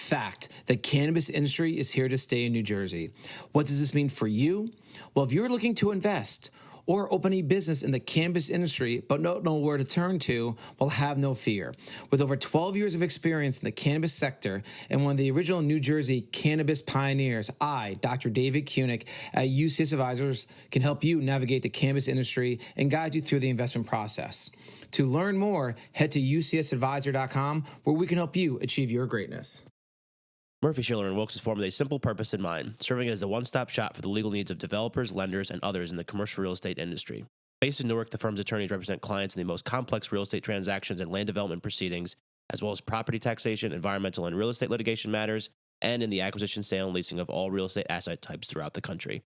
fact, the cannabis industry is here to stay in New Jersey. What does this mean for you? Well, if you're looking to invest or open a business in the cannabis industry but don't know where to turn to, well, have no fear. With over 12 years of experience in the cannabis sector and one of the original New Jersey cannabis pioneers, I, Dr. David Kunick at UCS Advisors, can help you navigate the cannabis industry and guide you through the investment process. To learn more, head to ucsadvisor.com, where we can help you achieve your greatness. Murphy, Schiller, and Wilkes is formed with a simple purpose in mind, serving as the one-stop shop for the legal needs of developers, lenders, and others in the commercial real estate industry. Based in Newark, the firm's attorneys represent clients in the most complex real estate transactions and land development proceedings, as well as property taxation, environmental, and real estate litigation matters, and in the acquisition, sale, and leasing of all real estate asset types throughout the country.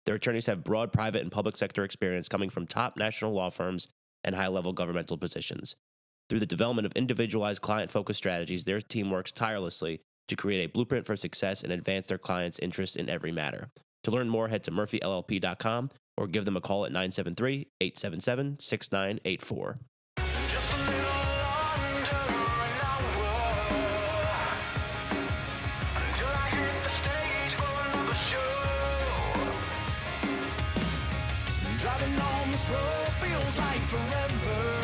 Their attorneys have broad private and public sector experience coming from top national law firms and high-level governmental positions. Through the development of individualized client-focused strategies, their team works tirelessly to create a blueprint for success and advance their clients' interests in every matter. To learn more, head to murphyllp.com or give them a call at 973-877-6984. Driving on this road feels like forever.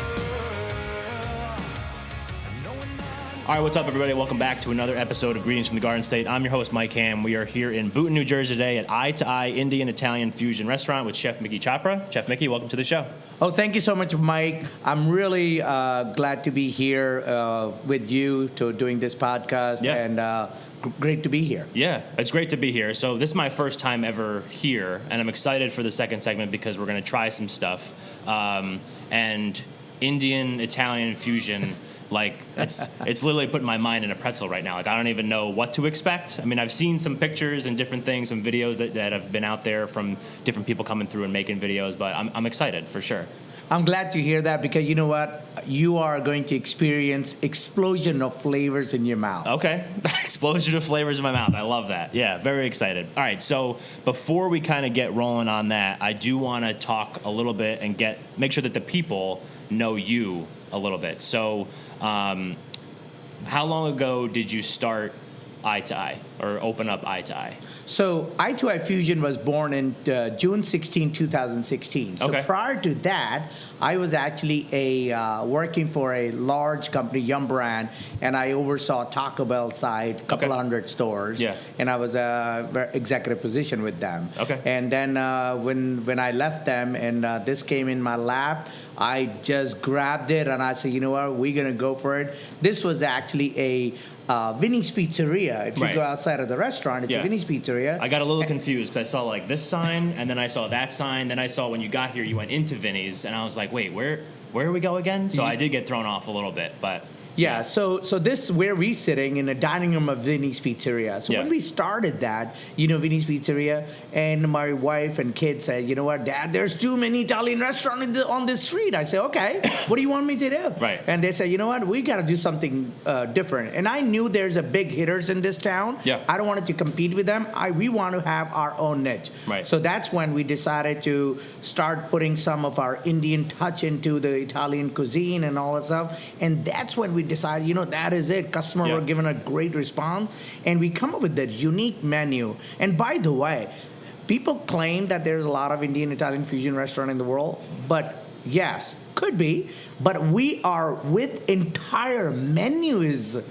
All right, what's up, everybody? Welcome back to another episode of Greetings from the Garden State. I'm your host, Mike Ham. We are here in Boonton, New Jersey today at Eye to Eye Indian Italian Fusion Restaurant with Chef Mickey Chopra. Chef Mickey, welcome to the show. Oh, thank you so much, Mike. I'm really glad to be here with you to doing this podcast, and great to be here. Yeah, it's great to be here. So this is my first time ever here, and I'm excited for the second segment because we're going to try some stuff. And Indian Italian fusion. Like, it's literally putting my mind in a pretzel right now. Like, I don't even know what to expect. I mean, I've seen some pictures and different things, some videos that have been out there from different people coming through and making videos, but I'm excited for sure. I'm glad to hear that because you know what? You are going to experience explosion of flavors in your mouth. Okay. Explosion of flavors in my mouth. I love that. Yeah, very excited. All right, so before we kind of get rolling on that, I do want to talk a little bit and make sure that the people know you a little bit. So, how long ago did you start Eye to Eye or open up Eye to Eye? So Eye to Eye Fusion was born in June 16, 2016. So prior to that, I was actually working for a large company, Yum Brand, and I oversaw Taco Bell side, a couple hundred stores. Yeah. And I was a executive position with them. Okay. And then when I left them and this came in my lap, I just grabbed it and I said, you know what, we're going to go for it. This was actually a Vinny's Pizzeria. If you go outside of the restaurant, it's a Vinny's Pizzeria. I got a little confused because I saw like this sign and then I saw that sign. Then I saw when you got here, you went into Vinny's and I was like, wait, where do we go again? So I did get thrown off a little bit, but... Yeah, so this where we're sitting in the dining room of Vinny's Pizzeria. So when we started that, Vinny's Pizzeria, and my wife and kids said, you know what, Dad, there's too many Italian restaurants on this street. I said, okay, what do you want me to do? Right. And they said, you know what, we got to do something different. And I knew there's a big hitters in this town. Yeah. I don't want to compete with them. We want to have our own niche. Right. So that's when we decided to start putting some of our Indian touch into the Italian cuisine and all that stuff. And that's when we decided, that is it. Customers were given a great response, and we come up with that unique menu. And by the way, people claim that there's a lot of Indian Italian fusion restaurant in the world, but yes, could be. But we are with entire menu is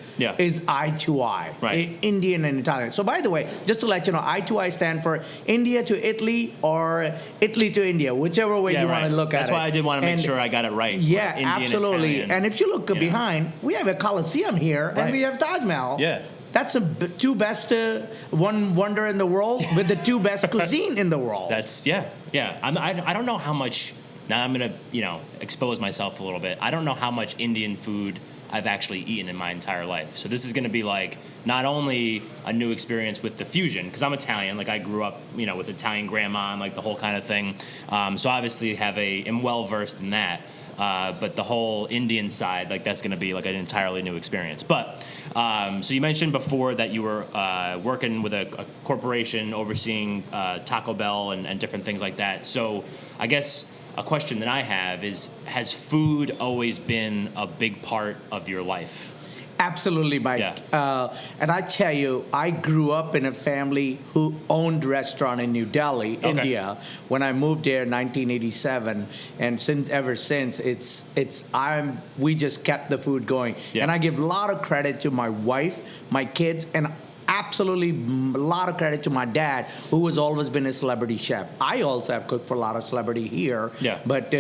Eye to Eye, right? Indian and Italian. So by the way, just to let you know, Eye to Eye stand for India to Italy or Italy to India, whichever way you want to look at it. That's why I did want to make sure I got it right. Yeah, Indian, absolutely. Italian, and if you look behind, we have a Coliseum here, and we have Taj Mahal. Yeah. That's the two best, one wonder in the world with the two best cuisine in the world. That's, I don't know how much... Now I'm going to, expose myself a little bit. I don't know how much Indian food I've actually eaten in my entire life. So this is going to be like not only a new experience with the fusion, because I'm Italian, like I grew up, with Italian grandma and like the whole kind of thing. So obviously am well versed in that. But the whole Indian side, like that's going to be like an entirely new experience. But so you mentioned before that you were working with a corporation overseeing Taco Bell and different things like that. So I guess a question that I have is, has food always been a big part of your life? Absolutely, Mike. Yeah. And I tell you, I grew up in a family who owned a restaurant in New Delhi, India. When I moved there in 1987, and ever since, we just kept the food going. Yeah. And I give a lot of credit to my wife, my kids, and absolutely a lot of credit to my dad, who has always been a celebrity chef. I also have cooked for a lot of celebrity here. Yeah. But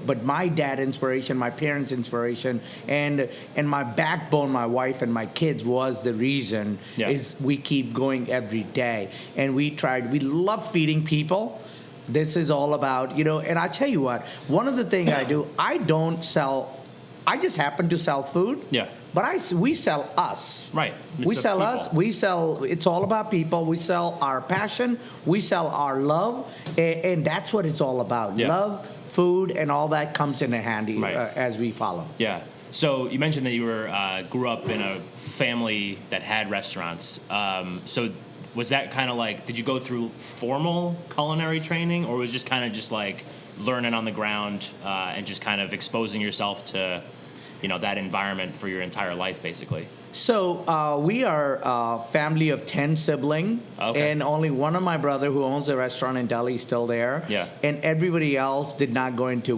but my dad inspiration, my parents inspiration, and my backbone, my wife and my kids was the reason is we keep going every day. And we love feeding people. This is all about, and I tell you what, one of the things I do, I just happen to sell food. Yeah. But we sell us. Right. We sell us. We sell. It's all about people. We sell our passion. We sell our love, and that's what it's all about. Yeah. Love, food, and all that comes in handy as we follow. Yeah. So you mentioned that you grew up in a family that had restaurants. So was that kind of like? Did you go through formal culinary training, or was it just kind of just like learning on the ground and just kind of exposing yourself to that environment for your entire life, basically? So we are a family of 10 siblings, and only one of my brother who owns a restaurant in Delhi is still there. Yeah. And everybody else did not go into.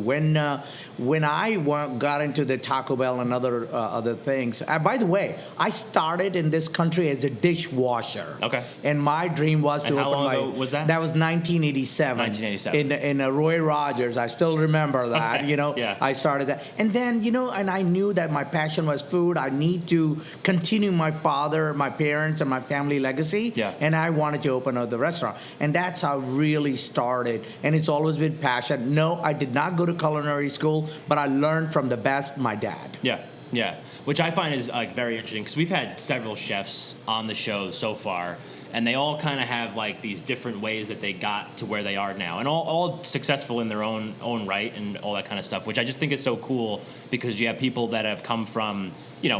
When I got into the Taco Bell and other things. By the way, I started in this country as a dishwasher. Okay. And my dream was to how open long ago was that? That was 1987. 1987. In Roy Rogers. I still remember that. Okay. Yeah. I started that, and then and I knew that my passion was food. I need to continue my parents, and my family legacy. Yeah. And I wanted to open up the restaurant. And that's how it really started. And it's always been passion. No, I did not go to culinary school, but I learned from the best, my dad. Yeah. Yeah. Which I find is like very interesting, because we've had several chefs on the show so far, and they all kind of have like these different ways that they got to where they are now, and all successful in their own right and all that kind of stuff, which I just think is so cool, because you have people that have come from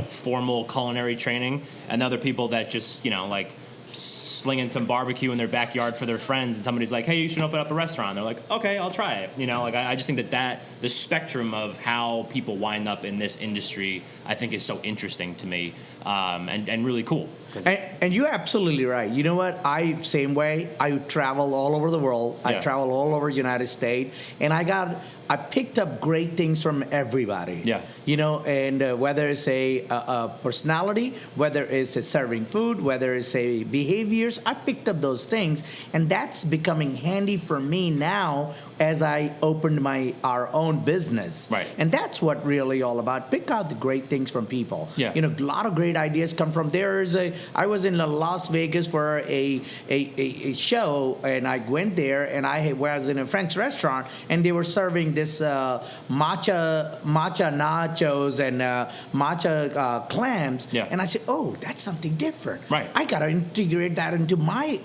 formal culinary training, and other people that just like slinging some barbecue in their backyard for their friends, and somebody's like, hey, you should open up a restaurant. They're like, okay, I'll try it. I just think that the spectrum of how people wind up in this industry, I think, is so interesting to me, and really cool. And you're absolutely right. You know what? Same way. I travel all over the world. Yeah. I travel all over the United States, and I picked up great things from everybody. Yeah. And whether it's a personality, whether it's a serving food, whether it's a behaviors, I picked up those things, and that's becoming handy for me now as I opened our own business. Right. And that's what really all about. Pick out the great things from people. Yeah. A lot of great ideas come from there. I was in Las Vegas for a show, and I went there, and I was in a French restaurant, and they were serving this matcha nachos and matcha clams. Yeah. And I said, oh, that's something different. Right. I got to integrate that into my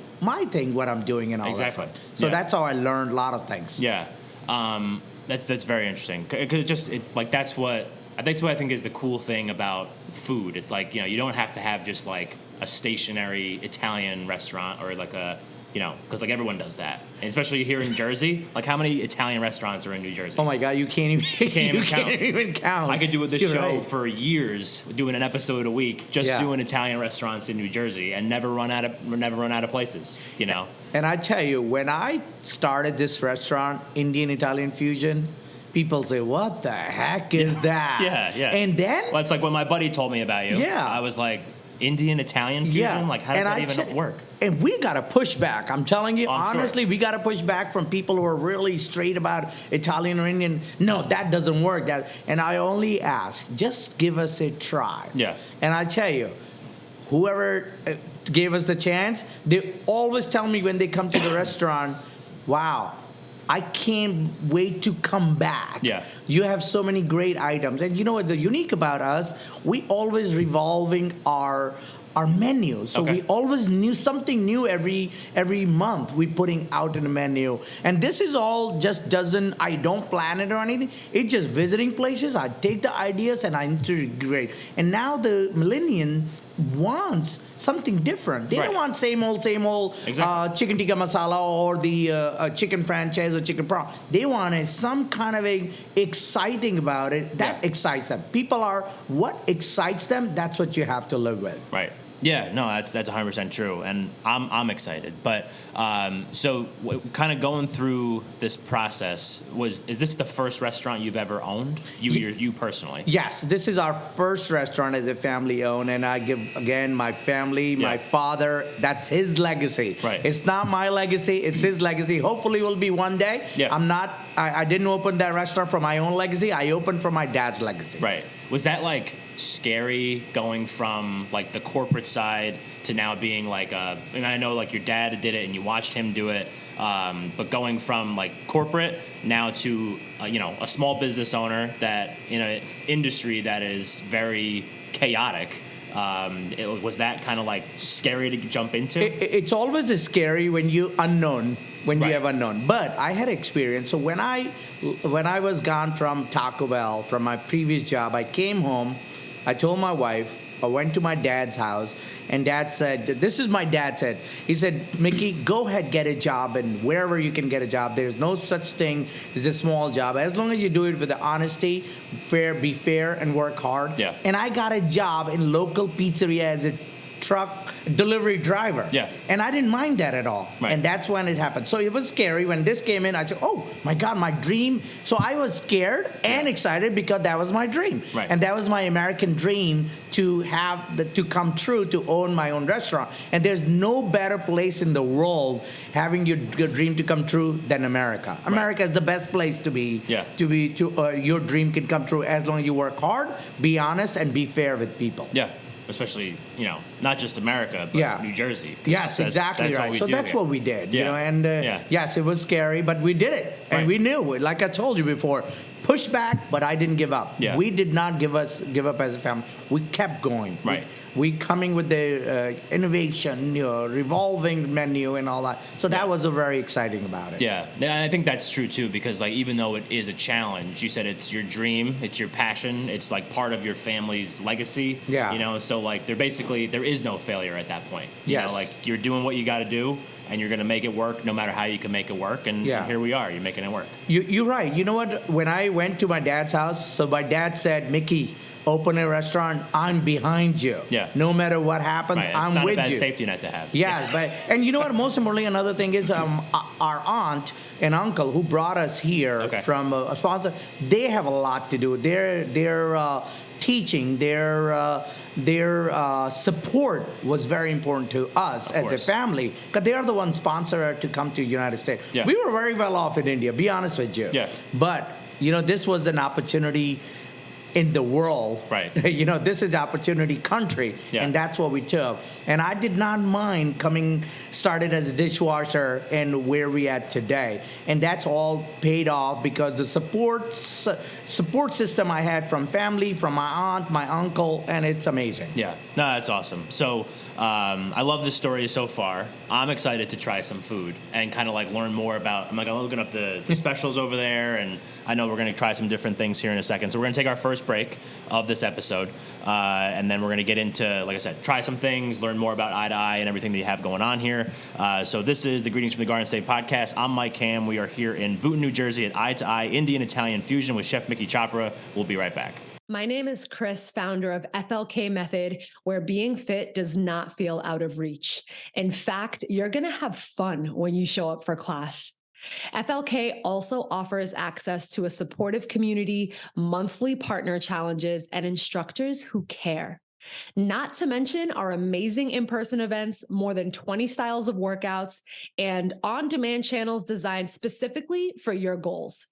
thing, what I'm doing, and all Exactly. that. So that's how I learned a lot of things. Yeah. That's very interesting. Because that's what I think is the cool thing about food. It's like, you don't have to have just like a stationary Italian restaurant, or like a, because like everyone does that. And especially here in Jersey, like how many Italian restaurants are in New Jersey? Oh my God, you can't even count. I could do this You're show right. for years, doing an episode a week, just doing Italian restaurants in New Jersey, and never run out of places, And I tell you, when I started this restaurant, Indian Italian fusion, people say, what the heck is that? Yeah, yeah. And then Well, it's like when my buddy told me about you. Yeah. I was like, Indian Italian fusion? yeah. Like, how does that even work? And we got to push back. I'm telling you, I'm sure. honestly, we got to push back from people who are really straight about Italian or Indian. No, that doesn't work. And I only ask, just give us a try. Yeah. And I tell you, whoever gave us the chance, they always tell me when they come to the restaurant, wow, I can't wait to come back. Yeah. You have so many great items. And you know what the unique about us, we always revolving our menu. So we always knew something new every month we putting out in the menu. And this is all just I don't plan it or anything. It's just visiting places. I take the ideas and I integrate. And now the millennium, wants something different. They don't want same old Exactly. chicken tikka masala or the chicken franchise or chicken prawn. They wanted some kind of a exciting about it that excites them. People are what excites them. That's what you have to live with. Right. Yeah, no, that's 100% true, and I'm excited. But so kind of going through this process, is this the first restaurant you've ever owned? You personally? Yes, this is our first restaurant as a family owned, and I give again my family, my father. That's his legacy. Right. It's not my legacy; it's his legacy. Hopefully, will be one day. Yeah. I'm not. I didn't open that restaurant for my own legacy. I opened for my dad's legacy. Right. Was that like scary going from like the corporate side to now being like and I know like your dad did it and you watched him do it, but going from like corporate now to a small business owner that in an industry that is very chaotic, was that kind of like scary to jump into? It's always scary when you unknown. When Right. you have unknown. But I had experience. So when I was gone from Taco Bell, from my previous job, I came home. I told my wife, I went to my dad's house, and dad said, this is my dad said. He said, Mickey, go ahead, get a job, and wherever you can get a job. There's no such thing as a small job. As long as you do it with the honesty, be fair, and work hard. Yeah. And I got a job in local pizzeria as a truck delivery driver. Yeah. And I didn't mind that at all. Right. And that's when it happened. So it was scary. When this came in, I said, oh my God, my dream. So I was scared and excited because that was my dream. Right. And that was my American dream to to come true, to own my own restaurant. And there's no better place in the world having your dream to come true than America. America is the best place to be. Yeah. Your dream can come true as long as you work hard, be honest, and be fair with people. Yeah. Especially, not just America, but New Jersey. 'Cause Yes, exactly that's right. what we So do that's here. what we did, Yeah. and yes, it was scary, but we did it, and Right. we knew, like I told you before, push back, but I didn't give up. Yeah. We did not give up as a family. We kept going. Right. We coming with the innovation, revolving menu and all that. So that was very exciting about it. Yeah, and I think that's true too, because like even though it is a challenge, you said it's your dream, it's your passion, it's like part of your family's legacy. Yeah. So like there is no failure at that point. Yes. Like you're doing what you got to do, and you're gonna make it work no matter how you can make it work. And here we are, you're making it work. You're right. You know what? When I went to my dad's house, so my dad said, Mickey, open a restaurant, I'm behind you. Yeah. No matter what happens, Right. It's I'm not with a bad you. safety net to have. Yeah, and you know what? Most importantly, another thing is our aunt and uncle who brought us here from a sponsor. They have a lot to do. Their teaching, their support was very important to us as a family because they are the one sponsor to come to the United States. Yeah. We were very well off in India. Be honest with you. Yeah. But this was an opportunity in the world. Right. This is the opportunity country, and that's what we took. And I did not mind started as a dishwasher and where we at today. And that's all paid off because the support system I had from family, from my aunt, my uncle, and it's amazing. Yeah, no, that's awesome. So I love this story so far. I'm excited to try some food and kind of like learn more about. I'm looking up the specials over there, and I know we're going to try some different things here in a second. So we're going to take our first break of this episode, and then we're going to get into, like I said, try some things, learn more about Eye to Eye and everything that you have going on here. So this is the Greetings from the Garden State podcast. I'm Mike Ham. We are here in Boonton, New Jersey at Eye to Eye Indian Italian Fusion with Chef Mickey Chopra. We'll be right back. My name is Chris, founder of FLK Method, where being fit does not feel out of reach. In fact, you're going to have fun when you show up for class. FLK also offers access to a supportive community, monthly partner challenges, and instructors who care. Not to mention our amazing in-person events, more than 20 styles of workouts, and on-demand channels designed specifically for your goals.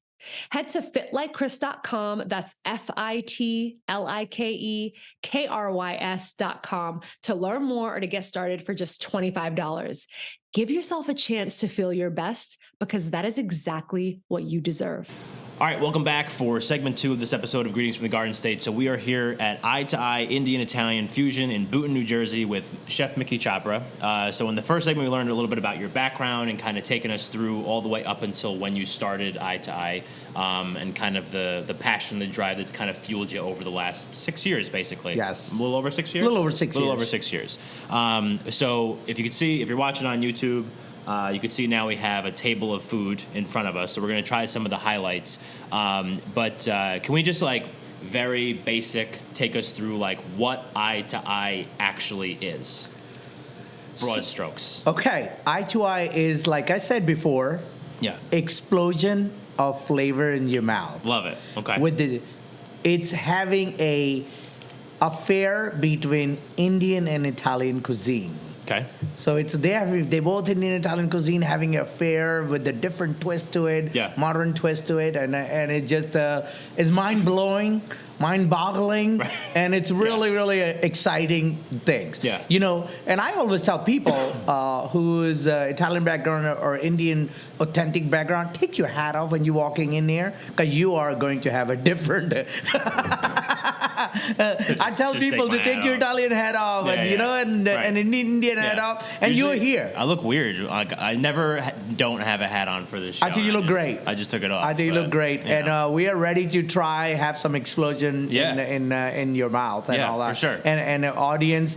Head to fitlikechrys.com, that's FITLIKEKRYS.com to learn more or to get started for just $25. Give yourself a chance to feel your best because that is exactly what you deserve. All right, welcome back for segment 2 of this episode of Greetings from the Garden State. So we are here at Eye to Eye Indian Italian Fusion in Boonton, New Jersey with Chef Mickey Chopra. So in the first segment, we learned a little bit about your background and kind of taking us through all the way up until when you started Eye to Eye, and kind of the passion, the drive that's kind of fueled you over the last 6 years, basically. Yes. A little over 6 years? A little over 6 years. A little over 6 years. So if you could see, if you're watching on YouTube, you can see now we have a table of food in front of us, so we're going to try some of the highlights. But can we just, like, very basic, take us through, like, what Eye to Eye actually is? Broad strokes. Okay, Eye to Eye is, like I said before, Yeah. explosion of flavor in your mouth. Love it. Okay. It's having a affair between Indian and Italian cuisine. Okay. So they both Indian and Italian cuisine having an affair with a different twist to it, Yeah. modern twist to it, and it just is mind blowing, mind boggling, Right. and it's really exciting things. Yeah. You know, and I always tell people who's Italian background or Indian authentic background, take your hat off when you're walking in here, because you are going to have a different. I tell just people take to my take your hat off. Italian hat off, Yeah, and you yeah. know, and Right. an Indian hat off, and Usually, you're here. I look weird. Like, I never don't have a hat on for this show. I think you look great. I just took it off. I think you but, look great, you know. and we are ready to have some explosion Yeah. in your mouth and Yeah, all that. for sure. And the audience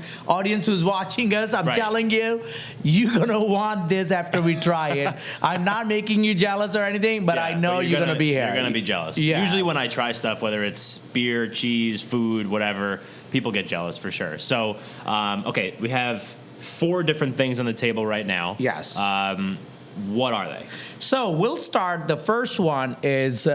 who's watching us, I'm Right. telling you, you're gonna want this after we try it. I'm not making you jealous or anything, but Yeah, I know but you're gonna be here. You're gonna be jealous. Yeah. Usually when I try stuff, whether it's beer, cheese, food, whatever, people get jealous for sure. So, okay, we have 4 different things on the table right now. Yes. What are they? So we'll start. The first one is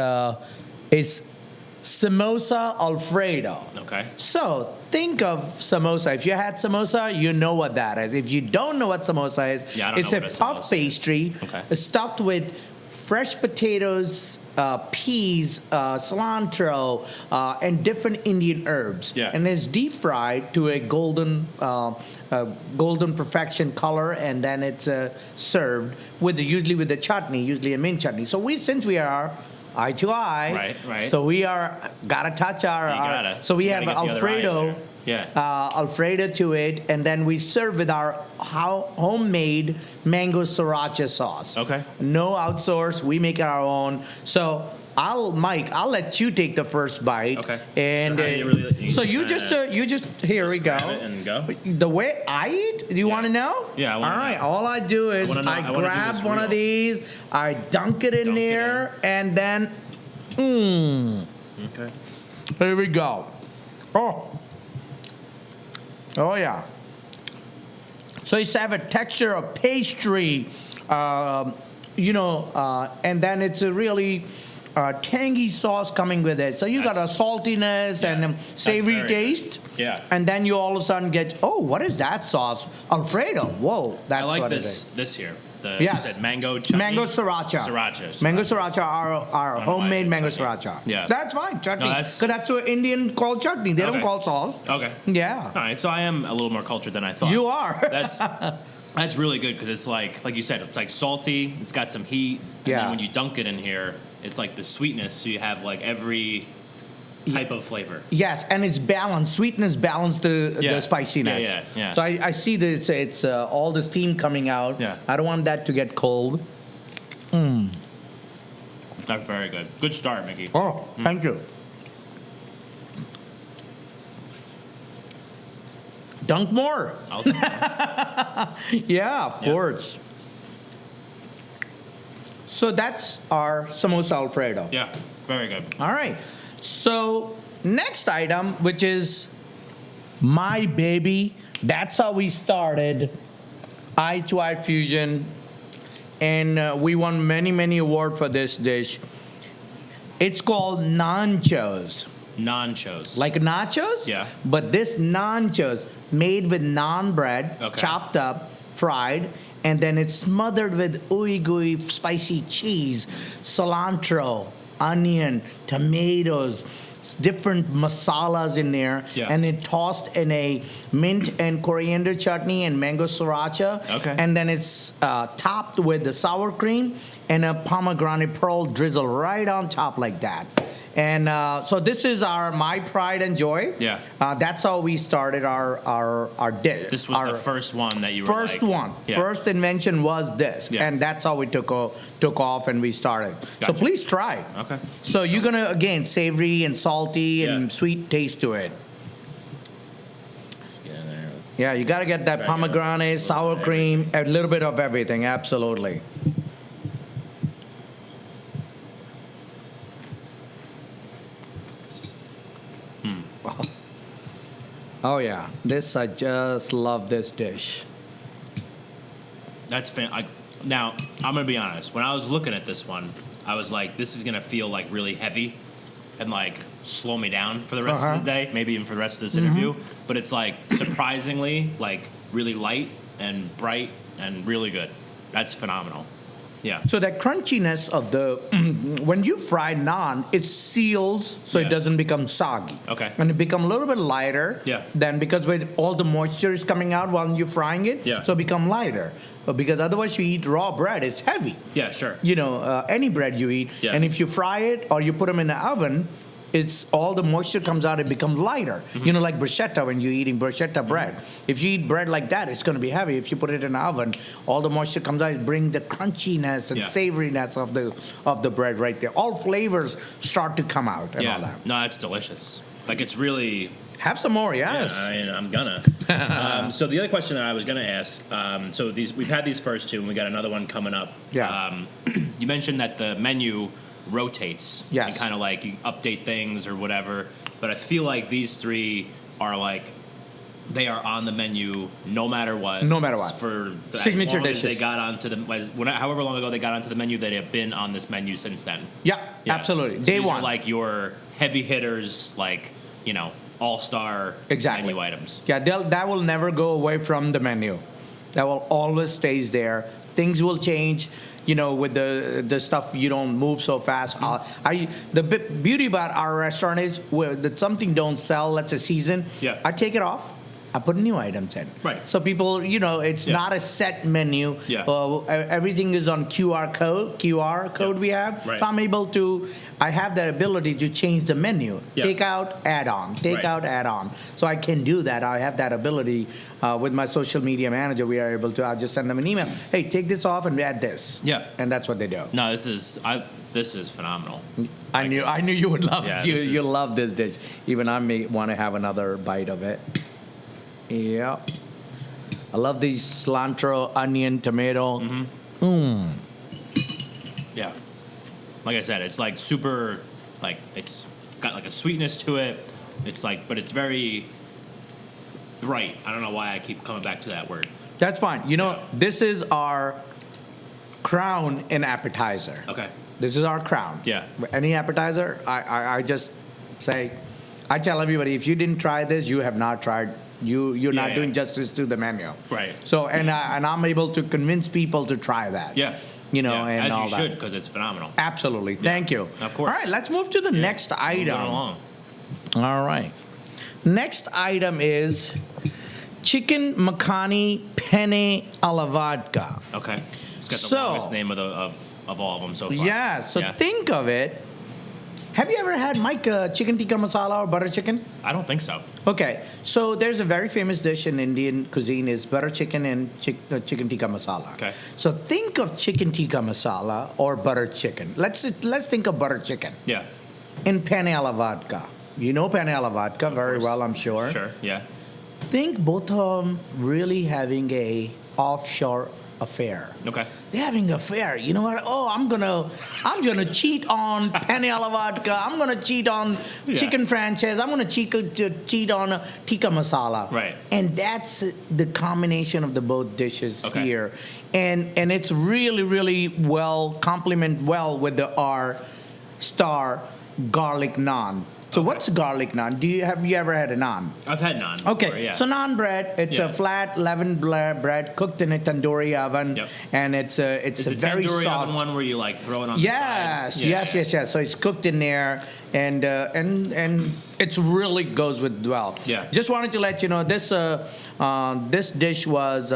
samosa Alfredo. Okay. So think of samosa. If you had samosa, you know what that is. If you don't know what samosa is, Yeah, I don't it's know a what a puff samosa is. pastry Okay. stuffed with fresh potatoes, peas, cilantro, and different Indian herbs. Yeah. And it's deep fried to a golden perfection color, and then it's served usually with the chutney, usually a mint chutney. So since we are eye to eye, Right. So we gotta touch so we have get the other eye in Alfredo. there. Yeah. Alfredo to it, and then we serve with our homemade mango sriracha sauce. Okay. No outsource. We make our own. So I'll let you take the first bite. Okay. And So how do you really- so you you just just here we go. grab it and go? The way I eat, do you want to know? Yeah, I wanna All right. know. All I do is wanna know- I I wanna do grab this one of real. these, I dunk it in Dunk it there, and then Okay. here we go. Oh yeah. So it's have a texture of pastry, and then it's a really tangy sauce coming with it. So you got a That's- saltiness and yeah, savory that's very good. taste. Yeah. And then you all of a sudden get, what is that sauce? Alfredo. Whoa, that's I like what this. it is. This here. The Yes. you said mango chutney? Mango sriracha. Sriracha. Mango sriracha, our don't know why I homemade said mango chutney. sriracha. Yeah. That's fine, chutney. No, Because that's- that's what Indian call chutney. They don't Okay. call sauce. Okay. Yeah. All right. So I am a little more cultured than I thought. You are. That's really good because it's like you said, it's like salty. It's got some heat. And Yeah. then when you dunk it in here, it's like the sweetness. So you have like every type of flavor. Yes, and it's balanced. Sweetness balanced the Yeah. spiciness. Yeah. So I see that it's all the steam coming out. Yeah. I don't want that to get cold. That's very good. Good start, Mickey. Oh, thank you. Dunk more. I'll take that. Yeah, of course. So that's our samosa Alfredo. Yeah. Very good. All right. So next item, which is my baby. That's how we started Eye to Eye Fusion, and we won many awards for this dish. It's called nachos. Nachos. Like nachos? Yeah. But this nachos made with naan bread, Okay. chopped up, fried, and then it's smothered with ooey gooey spicy cheese, cilantro, onion, tomatoes, different masalas in there, Yeah. and it tossed in a mint and coriander chutney and mango sriracha. Okay. And then it's topped with the sour cream and a pomegranate pearl drizzle right on top like that. And so this is my pride and joy. Yeah. That's how we started our dish. This was the first one that you were First like, one. Yeah. First invention was this. Yeah. And that's how we took off and we started. So Gotcha. please try it. Okay. So you're going to, again, savory and salty and Yeah. sweet taste to it. Get in there. Yeah, you got to get that Right, pomegranate, yeah. sour cream, a little bit of everything. Absolutely. Oh, yeah. I just love this dish. That's now, I'm gonna be honest. When I was looking at this one, I was like, "This is gonna feel like really heavy, and like slow me down for the rest of the day, maybe even for the rest of this interview." But it's like surprisingly like really light and bright and really good. That's phenomenal. Yeah. So that crunchiness of the when you fry naan, it seals so Yeah. it doesn't become soggy. Okay. And it become a little bit lighter. Yeah. Then because when all the moisture is coming out while you're frying it, Yeah. so it become lighter. But because otherwise you eat raw bread, it's heavy. Yeah. Sure. You know, any bread you eat, Yeah. and if you fry it or you put them in the oven, it's all the moisture comes out. It becomes lighter. Mm-hmm. You know, like bruschetta when you're eating bruschetta bread. If you eat bread like that, it's going to be heavy. If you put it in the oven, all the moisture comes out. It brings the crunchiness and Yeah. savoriness of the bread right there. All flavors start to come out and all Yeah. that. No, it's delicious. Like it's really. Have some more, yes. Yeah, I mean, I'm gonna. So the other question that I was gonna ask. So we've had these first two, and we got another one coming up. Yeah. You mentioned that the menu rotates. Yes. And kind of like you update things or whatever. But I feel like these three are like. They are on the menu no matter what. No matter what. For Signature as long as they dishes. got onto however long ago they got onto the menu, they have been on this menu since then. Yeah, Yeah. absolutely. So Day these one. are like your heavy hitters, like all-star Exactly. menu items. Yeah, that will never go away from the menu. That will always stays there. Things will change. With the stuff, you don't move so fast. The beauty about our restaurant is that something don't sell, let's say season. Yeah. I take it off. I put new items in. Right. So people, it's Yeah. not a set menu. Yeah. Everything is on QR code we have. Right. So I have the ability to change the menu. Yeah. Take out, add on. Take Right. out, add on. So I can do that. I have that ability with my social media manager. We are able to. I just send them an email. Hey, take this off and add this. Yeah. And that's what they do. No, this is phenomenal. I knew you would love Yeah, it. this You is- love this dish. Even I may want to have another bite of it. Yeah. I love these cilantro, onion, tomato. Yeah. Like I said, it's like super, like it's got like a sweetness to it. It's like, but it's very bright. I don't know why I keep coming back to that word. That's fine. This is our crown in appetizer. Okay. This is our crown. Yeah. Any appetizer, I just say, I tell everybody, if you didn't try this, you have not tried. You're not yeah. doing justice to the menu. Right. So and I'm able to convince people to try that. Yeah. And as all you that. should, because it's phenomenal. Absolutely. Thank you. Of course. All right, let's move to the next Moving item. along. All right. Next item is chicken makhani penne alla vodka. Okay. It's got the So- longest name of all of them so far. Yeah, so think of it. Have you ever had, Mike, chicken tikka masala or butter chicken? I don't think so. Okay, so there's a very famous dish in Indian cuisine is butter chicken and chicken tikka masala. Okay. So think of chicken tikka masala or butter chicken. Let's think of butter chicken Yeah. in penne alla vodka. You know penne alla vodka very course. well, I'm sure. Sure. Yeah. Think both of them really having a offshore affair. Okay. They're having an affair. You know what? Oh, I'm gonna cheat on penne alla vodka. I'm gonna cheat on chicken franchise. I'm gonna cheat on tikka masala. Right. And that's the combination of the both dishes Okay. here, and it's really really complement well with the R star garlic naan. So what's garlic naan? Have you ever had a naan? I've had naan. Okay, before, yeah. so naan bread, it's Yeah. a flat leavened bread cooked in a tandoori oven, Yep. and it's a It's the very tandoori soft. oven one where you like throw it on Yes, the side. yes. So it's cooked in there, and it's really goes with well. Yeah. Just wanted to let you know this this dish was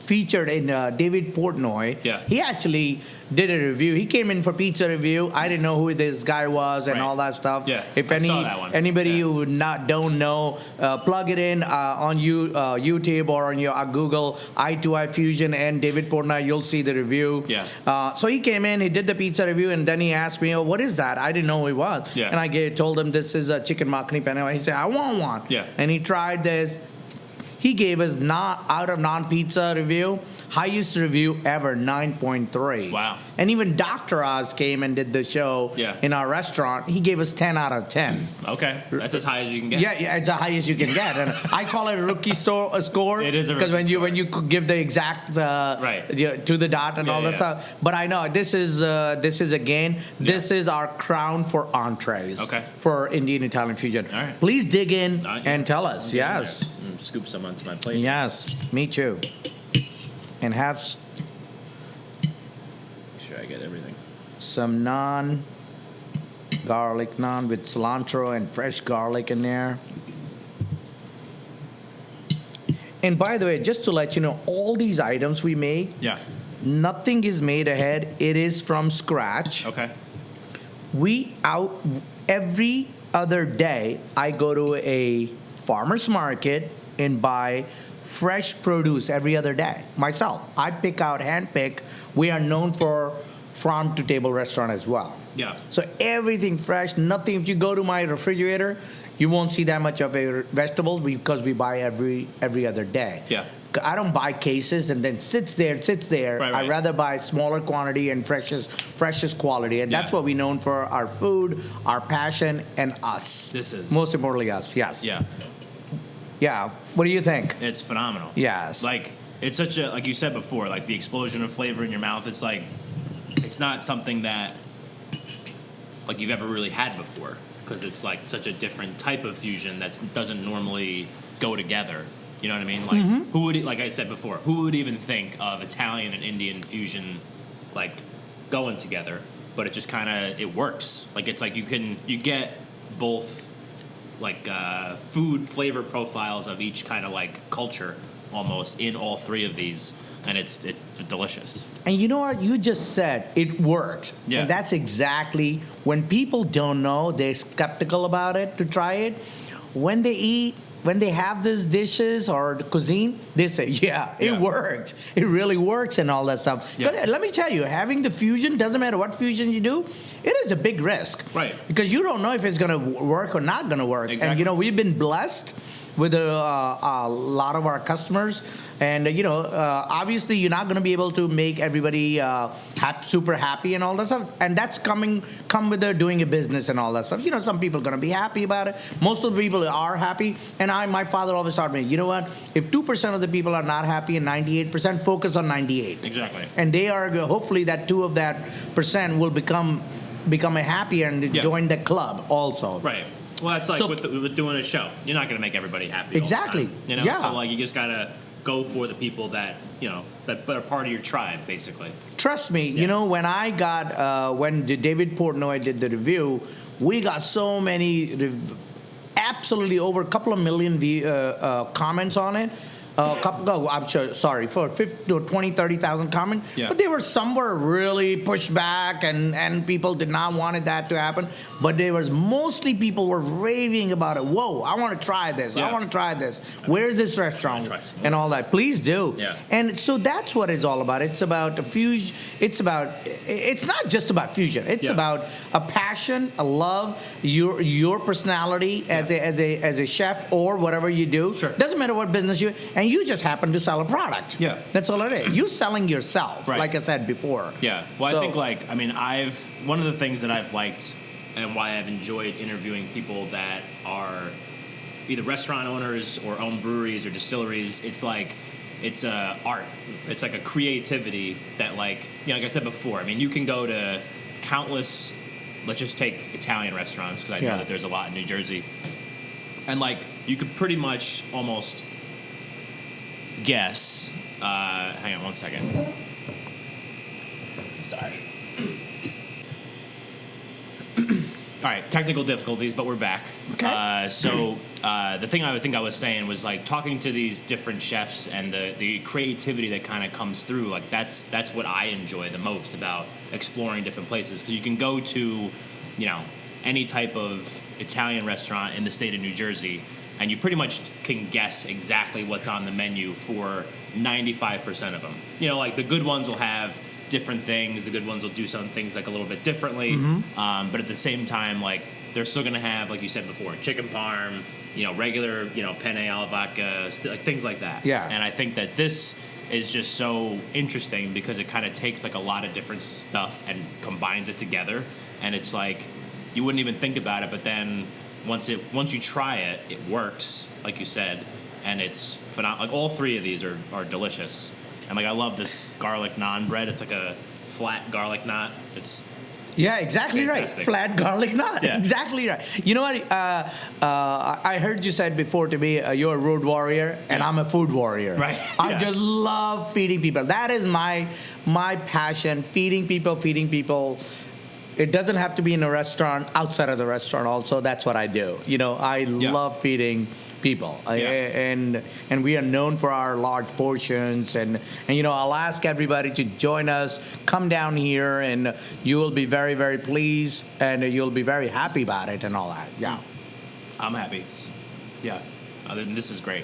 featured in David Portnoy. Yeah. He actually did a review. He came in for pizza review. I didn't know who this guy was and Right. all that stuff. Yeah, If I saw that one. anybody Yeah. who don't know, plug it in on YouTube or on your Google I2I Fusion and David Portnoy. You'll see the review. Yeah. So he came in. He did the pizza review, and then he asked me, "Oh, what is that?" I didn't know who he was. Yeah. And I told him this is a chicken makhani penne. He said, "I want one." Yeah. And he tried this. He gave us out of non-pizza review, highest review ever, 9.3. Wow. And even Dr. Oz came and did the show Yeah. in our restaurant. He gave us 10 out of 10. Okay, that's as high as you can get. Yeah, it's the highest you can get. And I call it a rookie score. It is a because rookie when you give the exact Right. to the dot and Yeah, all that yeah. stuff. But I know this is again this is our crown for entrees. Okay. For Indian Italian fusion. All right. Please dig in Not yet. and tell us. I'll get in Yes. there and scoop some onto my plate. Yes. Me too. And have Make sure I get everything. some garlic naan with cilantro and fresh garlic in there. And by the way, just to let you know, all these items we make, Yeah. nothing is made ahead. It is from scratch. Okay. Every other day, I go to a farmer's market and buy fresh produce every other day myself. I hand pick. We are known for farm to table restaurant as well. Yeah. So everything fresh, nothing. If you go to my refrigerator, you won't see that much of a vegetable because we buy every other day. Yeah. I don't buy cases and then sits there. Right. I rather buy smaller quantity and freshest quality, and that's Yeah. what we known for: our food, our passion, and us. This is- most importantly us. Yes. Yeah. Yeah. What do you think? It's phenomenal. Yes. Like, it's such a, like you said before, like the explosion of flavor in your mouth, it's like, it's not something that, like, you've ever really had before. Because it's, like, such a different type of fusion that doesn't normally go together. You know what I mean? Like, who would, like I said before, who would even think of Italian and Indian fusion, like, going together? But it just kind of, it works. Like, it's like you get both, like, food flavor profiles of each kind of, like, culture almost in all three of these. And it's delicious. And you know what? You just said it works. Yeah. And that's exactly when people don't know, they're skeptical about it to try it. When they have these dishes or the cuisine, they say, yeah, it works. It really works and all that stuff. Yeah. 'Cause let me tell you, having the fusion, doesn't matter what fusion you do, it is a big risk. Right. Because you don't know if it's going to work or not going to work. Exactly. And, we've been blessed with a lot of our customers. And, obviously you're not going to be able to make everybody super happy and all that stuff. And that's come with doing a business and all that stuff. Some people are going to be happy about it. Most of the people are happy. And my father always taught me, you know what? If 2% of the people are not happy and 98%, focus on 98. Exactly. And they are, hopefully that 2 of that percent will become a happy and join the club also. Right. Well, that's like So- with doing a show. You're not going to make everybody happy. Exactly. All the time, Yeah. So, like, you just got to go for the people that, that are part of your tribe, basically. Trust me, when I got when David Portnoy did the review, we got so many, absolutely over a couple of million comments on it. I'm sure, sorry, for 20, 30,000 comments. Yeah. But some were really pushed back and people did not want that to happen. But mostly people were raving about it. Whoa, I want to try this. Yeah. I want to try this. Where's this restaurant? Try some more. And all that. Please do. Yeah. And so that's what it's all about. It's about a fusion. It's not just about fusion. It's Yeah. about a passion, a love, your personality as a chef or whatever you do. Sure. Doesn't matter what business and you just happen to sell a product. Yeah. That's all it is. You selling yourself, Right. like I said before. Yeah. Well, So- I think, one of the things that I've liked and why I've enjoyed interviewing people that are either restaurant owners or own breweries or distilleries, it's a art. It's like a creativity that, like I said before, you can go to countless let's just take Italian restaurants because I know Yeah. that there's a lot in New Jersey, and like you could pretty much almost guess. Hang on one second. Sorry. All right, technical difficulties, but we're back. Okay. So the thing I was saying was like talking to these different chefs and the creativity that kind of comes through. Like that's what I enjoy the most about exploring different places, because you can go to, any type of Italian restaurant in the state of New Jersey, and you pretty much can guess exactly what's on the menu for 95% of them. Like the good ones will have different things. The good ones will do some things like a little bit differently. But at the same time, like they're still going to have, like you said before, chicken parm, regular, penne alla vodka, like things like that. Yeah. And I think that this is just so interesting because it kind of takes like a lot of different stuff and combines it together. And it's like, you wouldn't even think about it, but then once you try it, it works, like you said, and it's phenomenal. Like all three of these are delicious. And like I love this garlic naan bread. It's like a flat garlic knot. It's Exactly fantastic. right. Flat garlic knot. Yeah. Exactly right. You know what? I heard you said before to me, you're a road warrior, and I'm a food warrior. Right. I Yeah. just love feeding people. That is my passion. Feeding people. It doesn't have to be in a restaurant. Outside of the restaurant, also, that's what I do. I love feeding people, and we are known for our large portions, and I'll ask everybody to join us. Come down here, and you will be very, very pleased, and you'll be very happy about it, and all that. Yeah, I'm happy. Yeah, this is great.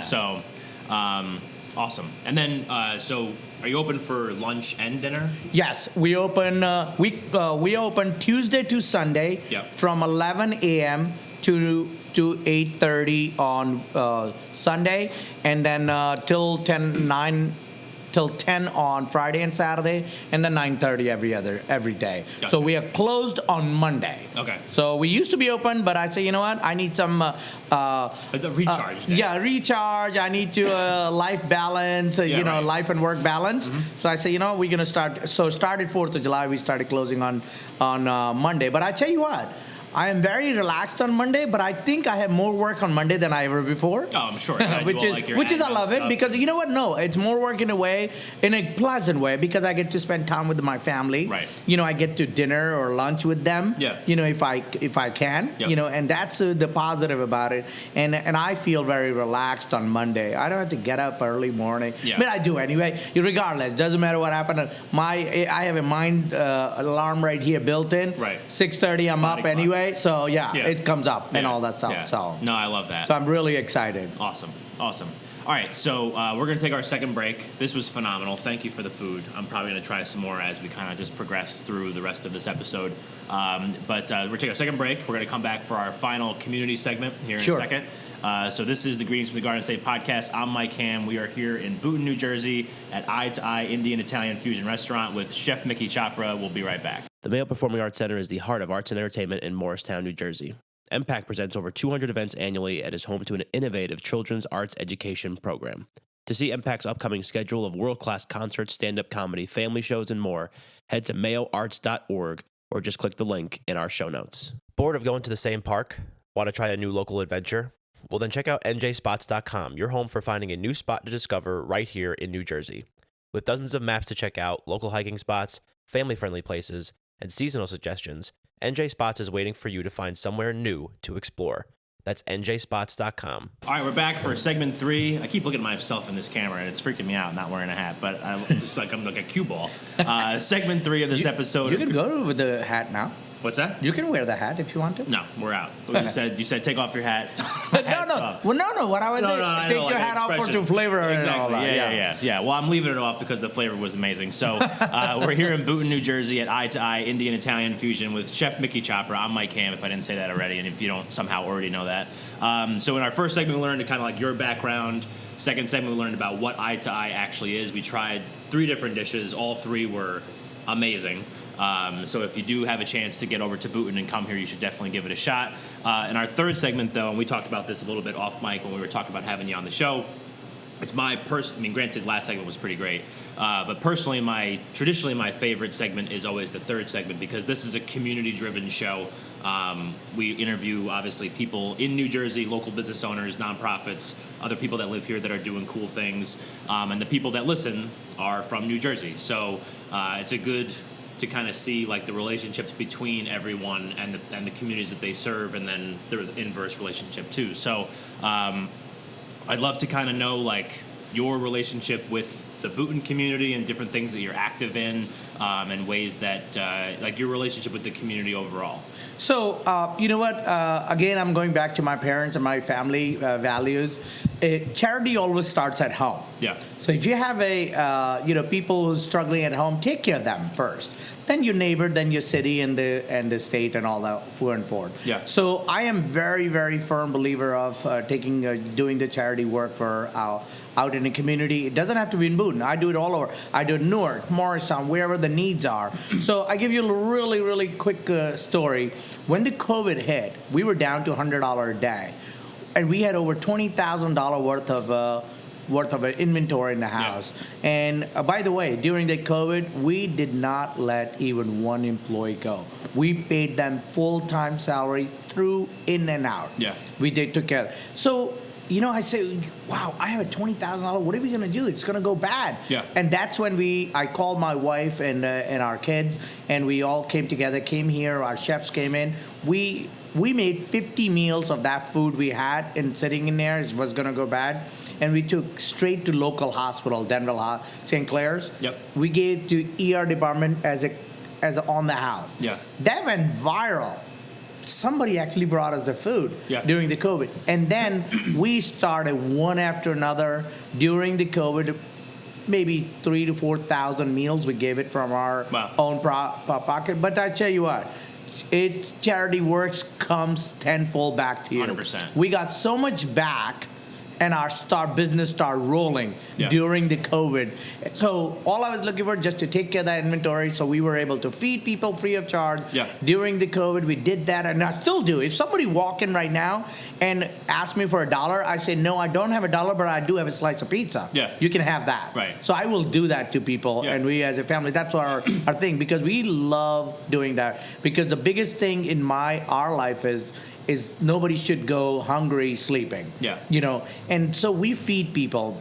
So, awesome. And then, so are you open for lunch and dinner? yes, we open. We open Tuesday to Sunday from 11 a.m. to 8:30 on Sunday, and then till 10 on Friday and Saturday, and then 9:30 every day. Gotcha. So we are closed on Monday. Okay. So we used to be open, but I say, you know what? I need some The recharge day. recharge. I need to life balance. right. Life and work balance. So I say, we're gonna start. So started 4th of July. We started closing on Monday. But I tell you what. I am very relaxed on Monday, but I think I have more work on Monday than I ever before. Oh, I'm sure. Yeah, which is I love it because you know what? No, it's more work in a pleasant way, because I get to spend time with my family. Right. I get to dinner or lunch with them. Yeah. If I can. Yep. And that's the positive about it. And I feel very relaxed on Monday. I don't have to get up early morning. Yeah. I mean, I do anyway. Regardless, doesn't matter what happened. I have a mind alarm right here built in. Right. 6:30, I'm Body up clock. anyway. So Yeah. it comes up and all that stuff. Yeah. So No, I love that. so I'm really excited. Awesome. All right, so we're going to take our second break. This was phenomenal. Thank you for the food. I'm probably going to try some more as we kind of just progress through the rest of this episode. But we're going to take our second break. We're going to come back for our final community segment here in a second. So this is the Greetings from the Garden State podcast. I'm Mike Ham. We are here in Boonton, New Jersey at Eye to Eye Indian Italian Fusion Restaurant with Chef Mickey Chopra. We'll be right back. The Mayo Performing Arts Center is the heart of arts and entertainment in Morristown, New Jersey. MPAC presents over 200 events annually and is home to an innovative children's arts education program. To see MPAC's upcoming schedule of world-class concerts, stand-up comedy, family shows, and more, head to mayoarts.org or just click the link in our show notes. Bored of going to the same park? Want to try a new local adventure? Well, then check out NJspots.com, your home for finding a new spot to discover right here in New Jersey. With dozens of maps to check out, local hiking spots, family-friendly places, and seasonal suggestions, NJspots is waiting for you to find somewhere new to explore. That's NJspots.com. All right, we're back for segment 3. I keep looking at myself in this camera, and it's freaking me out not wearing a hat, but I'm like a cue ball. Segment 3 of this episode. You can go with the hat now. What's that? You can wear the hat if you want to. No, we're out. You said take off your hat. No. Well, no. What I was saying, take your hat off for the flavor and all that. Yeah. Well, I'm leaving it off because the flavor was amazing. So we're here in Boonton, New Jersey at Eye to Eye Indian Italian Fusion with Chef Mickey Chopra. I'm Mike Ham, if I didn't say that already, and if you don't somehow already know that. So in our first segment, we learned kind of like your background. Second segment, we learned about what Eye to Eye actually is. We tried 3 different dishes. All 3 were amazing. So if you do have a chance to get over to Boonton and come here, you should definitely give it a shot. In our third segment, though, and we talked about this a little bit off mic when we were talking about having you on the show, it's my I mean, granted, last segment was pretty great, but personally, traditionally my favorite segment is always the third segment because this is a community-driven show. We interview obviously people in New Jersey, local business owners, nonprofits, other people that live here that are doing cool things, and the people that listen are from New Jersey. So it's a good to kind of see like the relationships between everyone and the communities that they serve, and then the inverse relationship too. So. I'd love to kind of know like your relationship with the Boonton community and different things that you're active in, and ways that like your relationship with the community overall. So you know what? Again, I'm going back to my parents and my family values. Charity always starts at home. Yeah. So if you have people who's struggling at home, take care of them first. Then your neighbor, then your city and the state and all that and forth. Yeah. So I am very, very firm believer of doing the charity work for out in the community. It doesn't have to be in Boonton. I do it all over. I do it in Newark, Morristown, wherever the needs are. So I give you a really, really quick story. When the COVID hit, we were down to $100 a day, and we had over $20,000 worth of inventory in the house. Yeah. And by the way, during the COVID, we did not let even one employee go. We paid them full-time salary through in and out. Yeah. We took care of it. So, I say, wow, I have a $20,000. What are we going to do? It's going to go bad. Yeah. And that's when I called my wife and our kids, and we all came together, came here. Our chefs came in. We made 50 meals of that food we had, and sitting in there was going to go bad. And we took straight to local hospital, Denver, St. Clair's. Yep. We gave to ER department as on the house. Yeah. That went viral. Somebody actually brought us the food during the COVID. And then we started one after another during the COVID, maybe 3,000 to 4,000 meals we gave it from our own pocket. But I tell you what, charity works comes tenfold back to you. 100%. We got so much back, and our business started rolling during the COVID. So all I was looking for just to take care of that inventory, so we were able to feed people free of charge. Yeah. During the COVID, we did that, and I still do. If somebody walk in right now and ask me for $1, I say, no, I don't have $1, but I do have a slice of pizza. Yeah. You can have that. Right. So I will do that to people, and we as a family, that's our thing, because we love doing that. Because the biggest thing in our life is nobody should go hungry sleeping. Yeah. And so we feed people.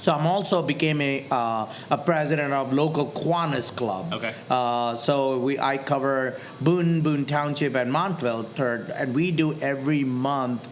So I'm also became a president of local Kiwanis Club. Okay. So I cover Boone Township, and Montville, and we do every month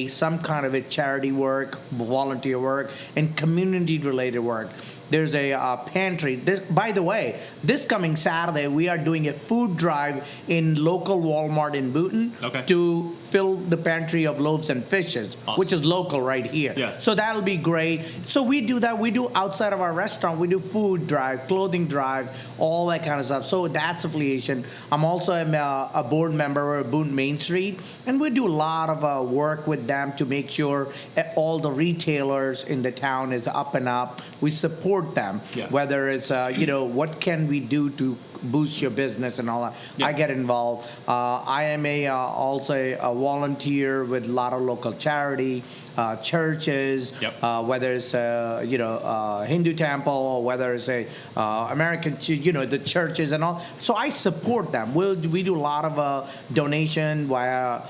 some kind of a charity work, volunteer work, and community-related work. There's a pantry. By the way, this coming Saturday, we are doing a food drive in local Walmart in Boonton to fill the pantry of loaves and fishes, which is local right here. Yeah. So that'll be great. So we do that. We do outside of our restaurant. We do food drive, clothing drive, all that kind of stuff. So that's affiliation. I'm also a board member of Boonton Main Street, and we do a lot of work with them to make sure all the retailers in the town is up and up. We support them, whether it's what can we do to boost your business and all that. I get involved. I am also a volunteer with a lot of local charity, churches, whether it's Hindu temple or whether it's American, the churches and all. So I support them. We do a lot of donation via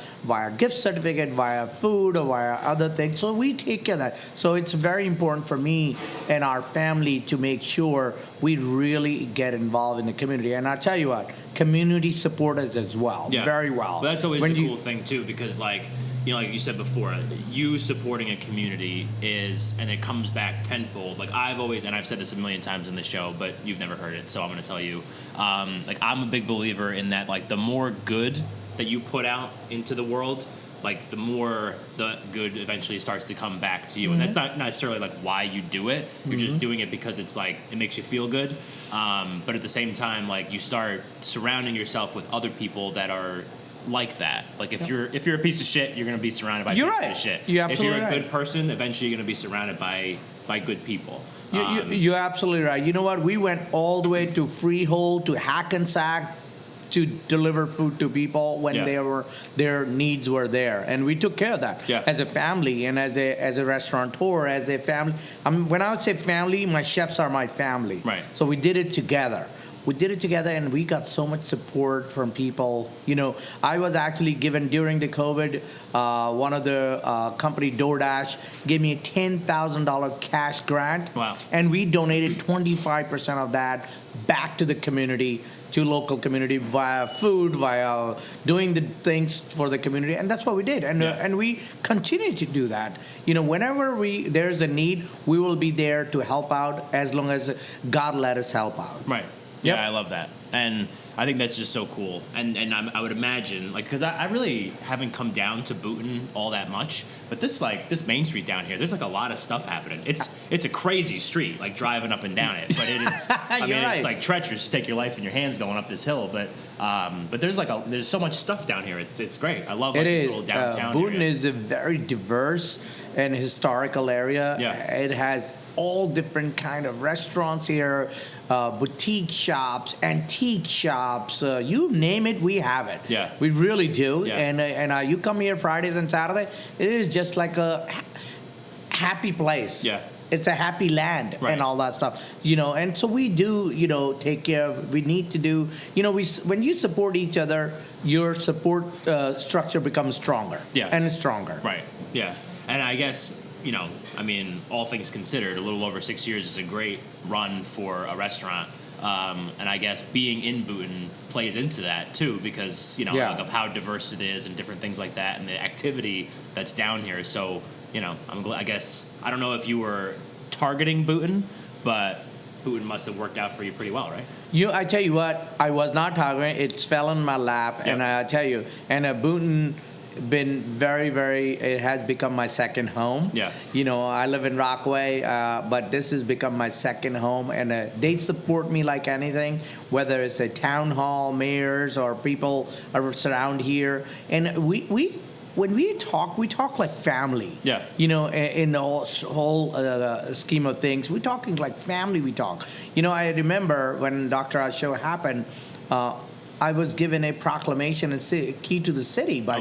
gift certificate, via food, or via other things. So we take care of that. So it's very important for me and our family to make sure we really get involved in the community. And I tell you what, community support us as well, very well. But that's always the cool thing too, because like you said before, you supporting a community and it comes back tenfold. Like I've said this a million times in the show, but you've never heard it, so I'm going to tell you. I'm a big believer in that. Like the more good that you put out into the world, like the more the good eventually starts to come back to you. And that's not necessarily like why you do it. You're just doing it because it's like it makes you feel good. But at the same time, like you start surrounding yourself with other people that are like that. Like if you're a piece of shit, you're gonna be surrounded by pieces of shit. You're absolutely if you're a good person, eventually you're gonna be surrounded by good people. You're absolutely right. You know what? We went all the way to Freehold, to Hackensack, to deliver food to people when their needs were there, and we took care of that as a family and as a restaurateur, as a family. When I would say family, my chefs are my family. Right. So we did it together. And we got so much support from people. I was actually given during the COVID, one of the company, DoorDash, gave me a $10,000 cash grant. Wow. And we donated 25% of that back to the community, to local community, via food, via doing the things for the community. And that's what we did. And we continue to do that. Whenever there's a need, we will be there to help out as long as God let us help out. Right. Yep. Yeah, I love that. And I think that's just so cool. And I would imagine, because I really haven't come down to Boonton all that much, but this Main Street down here, there's a lot of stuff happening. It's a crazy street, driving up and down it. But it is, it's treacherous to take your life in your hands going up this hill. But there's so much stuff down here. It's great. I love this little downtown Boonton area. is a very diverse and historical area. Yeah. It has all different kind of restaurants here, boutique shops, antique shops, you name it, we have it. Yeah. We really do. Yeah. And you come here Fridays and Saturday, it is just like a happy place. Yeah. It's a happy land and all that stuff, and so we do, take care of, we need to do, when you support each other, your support structure becomes stronger. Yeah. And stronger. Right. Yeah. And I guess, all things considered, a little over 6 years is a great run for a restaurant. And I guess being in Boonton plays into that too, because, of how diverse it is and different things like that, and the activity that's down here. So, I guess, I don't know if you were targeting Boonton, but Boonton must have worked out for you pretty well, right? I tell you what, I was not targeting, it fell in my lap, and I tell you, and Boonton been very, very, it has become my second home. Yeah. I live in Rockaway, but this has become my second home, and they support me like anything, whether it's a town hall, mayors, or people around here. And when we talk like family. Yeah. In the whole scheme of things, we're talking like family. We talk. I remember when Dr. Oz show happened, I was given a proclamation and key to the city by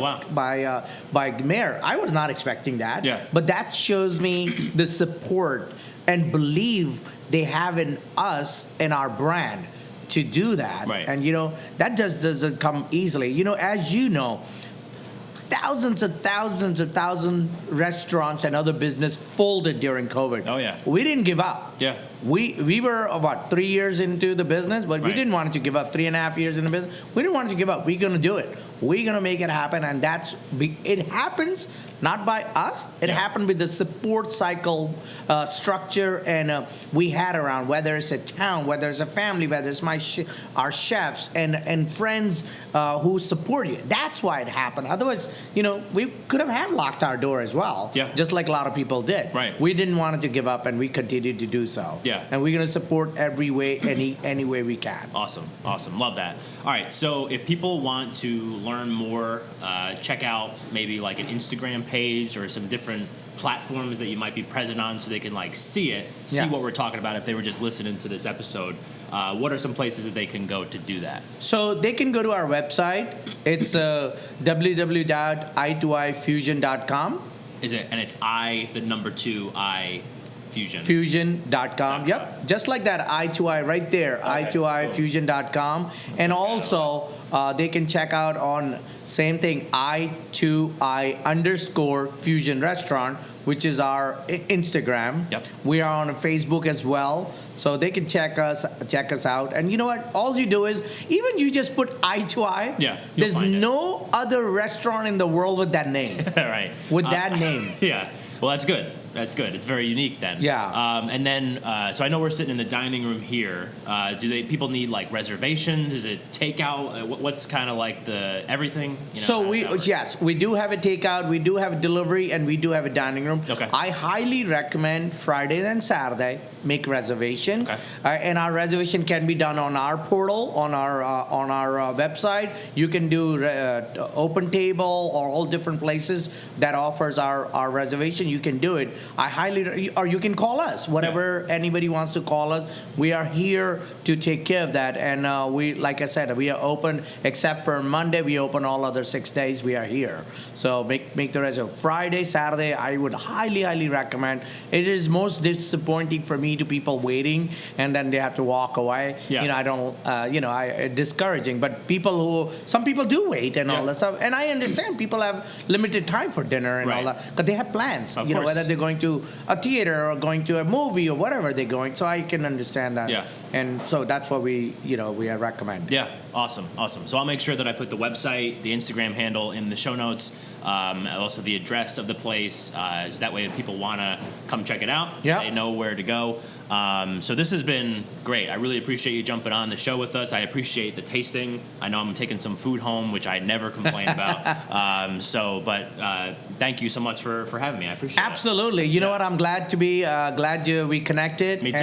mayor. I was not expecting that. Yeah. But that shows me the support and belief they have in us and our brand to do that. Right. And that just doesn't come easily. As you know, thousands restaurants and other business folded during COVID. Oh, yeah. We didn't give up. Yeah. We were about 3 years into the business, but we Right. didn't want to give up. 3.5 years in the business, we didn't want to give up. We're going to do it. We're going to make it happen, and it happens not by us. It happened with the support cycle structure and we had around, whether it's a town, whether it's a family, whether it's our chefs and friends who support you. That's why it happened. Otherwise, we could have locked our door as well, just like a lot of people did. Right. We didn't want it to give up, and we continued to do so. Yeah. And we're going to support every way, any way we can. Awesome. Love that. All right. So if people want to learn more, check out maybe like an Instagram page or some different platforms that you might be present on so they can see what we're talking about if they were just listening to this episode. What are some places that they can go to do that? So they can go to our website. It's www.i2ifusion.com. Is it? And it's the number 2 I Fusion. Fusion.com. Yep. Just like that, I2I right there. Okay, I2ifusion.com. And also, they can check out on same thing, I2I_Fusion Restaurant, which is our Instagram. Yep. We are on Facebook as well. So they can check us out. And you know what? All you do is, even you just put I2I, there's no other restaurant in the world with that name. Right. With that name. Yeah. Well, that's good. That's good. It's very unique then. Yeah. And then, so I know we're sitting in the dining room here. Do people need reservations? Is it takeout? What's kind of the everything? So we do have a takeout, we do have a delivery, and we do have a dining room. Okay. I highly recommend Friday and Saturday make reservation. Okay. And our reservation can be done on our portal, on our website. You can do Open Table or all different places that offers our reservation. You can do it. I highly, or you can call us, whatever anybody wants to call us. We are here to take care of that. And we, like I said, we are open except for Monday. We open all other 6 days. We are here. So make the rest of Friday, Saturday. I would highly recommend. It is most disappointing for me to people waiting and then they have to walk away. Yeah. I don't, discouraging. But some people do wait and all that stuff. And I understand people have limited time for dinner and all that, because they have plans. Of Whether course. they're going to a theater or going to a movie or whatever they're going. So I can understand that. Yeah. And so that's what we recommend. Yeah, awesome. So I'll make sure that I put the website, the Instagram handle in the show notes, also the address of the place, so that way if people want to come check it out, they know where to go. So this has been great. I really appreciate you jumping on the show with us. I appreciate the tasting. I know I'm taking some food home, which I never complain about. But thank you so much for having me. I appreciate it. Absolutely. You know what? I'm glad to be we connected. Me too.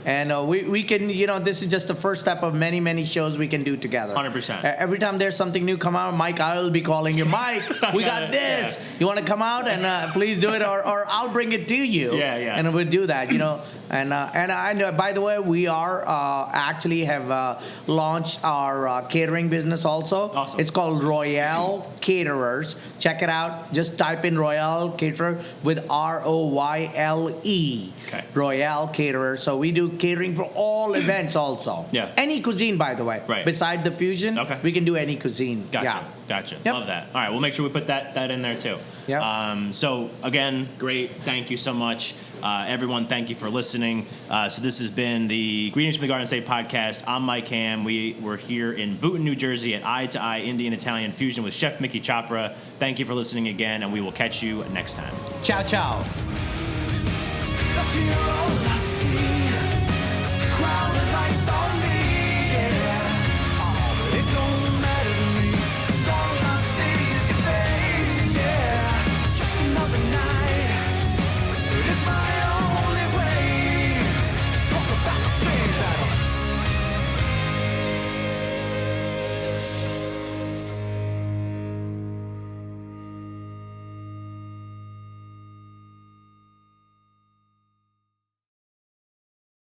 And we can, this is just the first step of many shows we can do together. 100%. Every time there's something new come out, Mike, I will be calling you. Mike, we got this. You want to come out and please do it, or I'll bring it to you. Yeah. And we'll do that. And I know, by the way, we are actually have launched our catering business also. Awesome. It's called Royale Caterers. Check it out. Just type in Royale Caterer with ROYLE. Okay. Royale Caterer. So we do catering for all events also. Yeah. Any cuisine, by the way. Right. Beside the fusion, we can do any cuisine. Gotcha. Yep. Love that. All right, we'll make sure we put that in there too. Yeah. So again, great. Thank you so much. Everyone, thank you for listening. So this has been the Greetings from the Garden State podcast. I'm Mike Ham. We're here in Boonton, New Jersey at Eye to Eye Indian Italian Fusion with Chef Mickey Chopra. Thank you for listening again, and we will catch you next time. Ciao. Stuck here